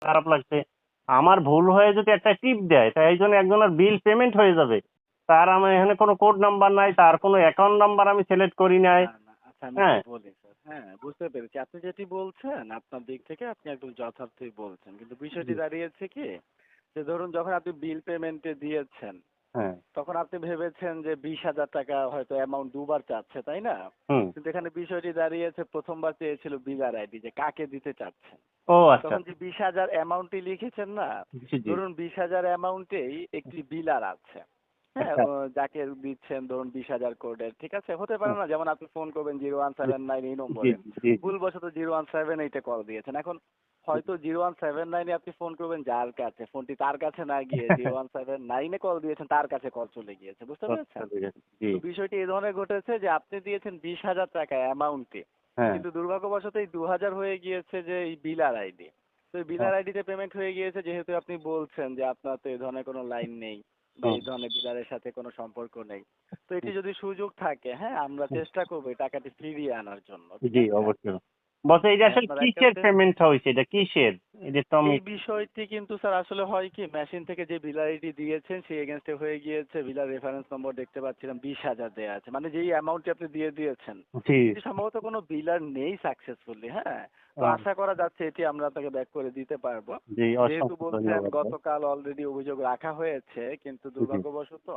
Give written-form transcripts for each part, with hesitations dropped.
খারাপ লাগছে। আমার ভুল হয়ে যদি একটা টিপ দেয় তাই এই জন্য একজনের বিল পেমেন্ট হয়ে যাবে, তার আমার এখানে কোনো কোড নাম্বার নাই, তার কোনো অ্যাকাউন্ট নাম্বার আমি সিলেক্ট করি নাই। না না, আচ্ছা আমি একটু হ্যাঁ। বলি স্যার। হ্যাঁ, বুঝতে পেরেছি আপনি যেটি বলছেন, আপনার দিক থেকে আপনি একদম যথার্থই বলছেন, কিন্তু বিষয়টি জি। দাঁড়িয়েছে কি, যে ধরুন যখন আপনি বিল পেমেন্টে দিয়েছেন, হ্যাঁ। তখন আপনি ভেবেছেন যে 20,000 টাকা হয়তো অ্যামাউন্ট দুবার চাচ্ছে, তাই না? হুম। কিন্তু এখানে বিষয়টি দাঁড়িয়েছে, প্রথমবার চেয়েছিল বিলার আইডি, যে কাকে দিতে চাচ্ছেন। ও আচ্ছা। তখন যে 20,000 অ্যামাউন্টটি লিখেছেন না, জি জি। ধরুন 20,000 অ্যামাউন্টেই একটি বিলার আছে। হ্যাঁ, আচ্ছা। যাকে দিচ্ছেন ধরুন 20,000 কোডের, ঠিক আছে, হতে পারে হুম, না, যেমন আপনি ফোন করবেন জি 0179 এই জি নম্বরে, জি জি। ভুলবশত 0178-এ কল দিয়েছেন। এখন হয়তো 0179-এ আপনি ফোন করবেন যার কাছে, ফোনটি তার কাছে না গিয়ে 0179-এ কল দিয়েছেন, তার কাছে কল চলে গিয়েছে, বুঝতে পেরেছেন? জি। তো বিষয়টি এই ধরনের ঘটেছে যে আপনি দিয়েছেন 20,000 টাকা অ্যামাউন্টে, হ্যাঁ। কিন্তু দুর্ভাগ্যবশত এই 2,000 হয়ে গিয়েছে যে এই বিলার আইডি। তো এই বিলার আইডিতে পেমেন্ট হয়ে গিয়েছে, যেহেতু আপনি বলছেন যে আপনার তো এই ধরনের কোনো লাইন নেই বা হুম, এই ধরনের বিলারের সাথে কোনো সম্পর্ক নেই। তো এটি হুম, যদি সুযোগ থাকে, হ্যাঁ, আমরা হুম। চেষ্টা করবো এই টাকাটি ফিরিয়ে আনার জন্য, ঠিক জি আছে? অবশ্যই। বস এটা তাই আসলে আপনার কিসের কাছে পেমেন্টটা হয়েছে, এটা কিসের? এটা তো আমি। এই বিষয়টি কিন্তু স্যার আসলে হয় কি, মেশিন থেকে যে বিলার আইডি দিয়েছেন সেই এগেনস্টে হয়ে গিয়েছে, বিলার রেফারেন্স নম্বর দেখতে পাচ্ছিলাম 20,000 দেওয়া আছে, মানে যেই অ্যামাউন্টটি আপনি দিয়ে দিয়েছেন জি। এটি সম্ভবত কোনো বিলার নেই সাকসেসফুলি। হ্যাঁ, তো আহ, আশা করা যাচ্ছে এটি আমরা আপনাকে ব্যাক করে দিতে পারবো। জি যেহেতু অসংখ্য বলছেন ধন্যবাদ ভাই। গতকাল অলরেডি অভিযোগ রাখা হয়েছে, কিন্তু জি দুর্ভাগ্যবশত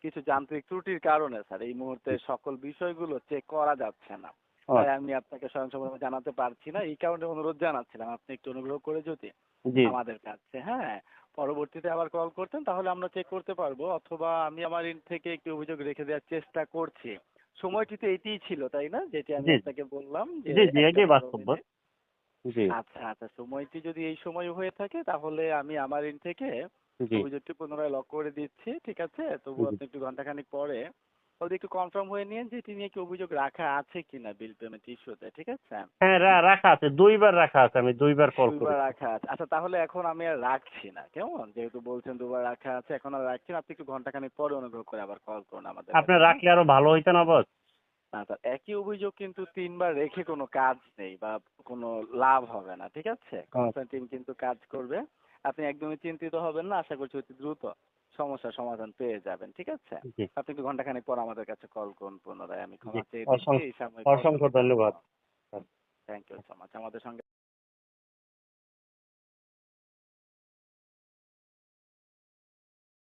কিছু যান্ত্রিক ত্রুটির কারণে স্যার এই মুহূর্তে জি। সকল বিষয়গুলো চেক করা যাচ্ছে না। ও তাই আচ্ছা। আমি আপনাকে স্বয়ংক্রিয়ভাবে জানাতে পারছি না, এই কারণে অনুরোধ জানাচ্ছিলাম আপনি একটু অনুগ্রহ করে যদি জি আমাদের কাছে, হ্যাঁ, পরবর্তীতে আবার কল করতেন তাহলে আমরা চেক করতে পারবো, অথবা আমি আমার এন্ড থেকে একটি অভিযোগ রেখে দেওয়ার চেষ্টা করছি। সময়টি তো এটিই ছিল, তাই না, যেটি আমি জি আপনাকে বললাম যে জি জি 1টা এটাই 15 বাস্তব বস। মিনিট জি আচ্ছা আচ্ছা, সময়টি যদি এই সময় হয়ে থাকে তাহলে আমি আমার এন্ড থেকে জি অভিযোগটি পুনরায় লক করে দিচ্ছি, ঠিক আছে? তবু জি। আপনি একটু ঘন্টাখানিক পরে ওদের একটু কনফার্ম হয়ে নিন যে এটি নিয়ে কি অভিযোগ রাখা আছে কিনা বিল পেমেন্ট ইস্যুতে, ঠিক আছে? হ্যাঁ রাখা আছে, দুইবার রাখা আছে, আমি দুইবার কল দুইবার করেছি। রাখা আছে, আচ্ছা তাহলে এখন আমি আর রাখছি না, কেমন, যেহেতু বলছেন দুবার রাখা আছে, এখন আর রাখছি না, আপনি একটু ঘন্টাখানেক পরে অনুগ্রহ করে আবার কল করুন আমাদের কাছে, আপনার হ্যাঁ? রাখলে আরো ভালো হইতো না বস? না স্যার, একই অভিযোগ কিন্তু 3বার রেখে কোনো কাজ নেই বা কোনো লাভ হবে না, ঠিক আছে? কনসার্ন টিম কিন্তু কাজ করবে, আপনি একদমই চিন্তিত হবেন না, আশা করছি অতি দ্রুত সমস্যার সমাধান পেয়ে যাবেন, ঠিক আছে? জি আপনি একটু ঘন্টাখানেক পর আমাদের কাছে কল করুন পুনরায়, আমি জি। ক্ষমা চেয়ে নিচ্ছি এই সাময়িক অসংখ্য অসুবিধার জন্য। ধন্যবাদ। থ্যাংক ইউ সো মাচ আমাদের সঙ্গে